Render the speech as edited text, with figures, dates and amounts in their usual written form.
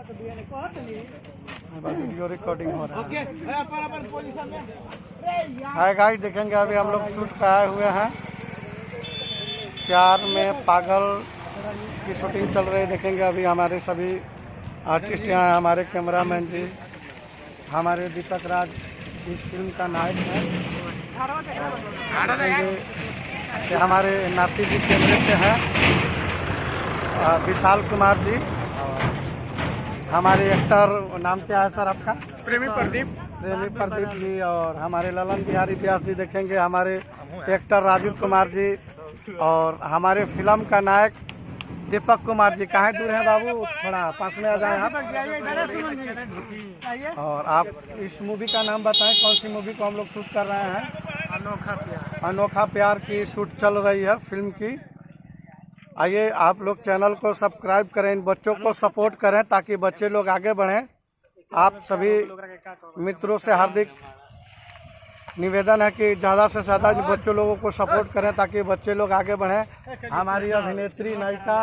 Video recording हो रहा है गाइस। देखेंगे अभी हम लोग शूट पे आए हुए हैं, प्यार में पागल की शूटिंग चल रही है। देखेंगे अभी हमारे सभी आर्टिस्ट यहाँ हैं, हमारे कैमरामैन जी, हमारे दीपक राज इस फिल्म का नायक है। ये हमारे नाती जी कैमरे पे हैं, विशाल कुमार जी। हमारे एक्टर नाम क्या है सर आपका? प्रेमी प्रदीप जी। और हमारे ललन बिहारी व्यास जी। देखेंगे हमारे एक्टर राजीव कुमार जी और हमारे फिल्म का नायक दीपक कुमार जी। कहाँ दूर हैं बाबू, थोड़ा पास में आ जाए आप। और आप इस मूवी का नाम बताएं, कौन सी मूवी को हम लोग शूट कर रहे हैं? अनोखा प्यार की शूट चल रही है फिल्म की। आइए आप लोग चैनल को सब्सक्राइब करें, इन बच्चों को सपोर्ट करें ताकि बच्चे लोग आगे बढ़ें। आप सभी मित्रों से हार्दिक निवेदन है कि ज़्यादा से ज़्यादा बच्चों लोगों को सपोर्ट करें ताकि बच्चे लोग आगे बढ़ें। हमारी अभिनेत्री नायिका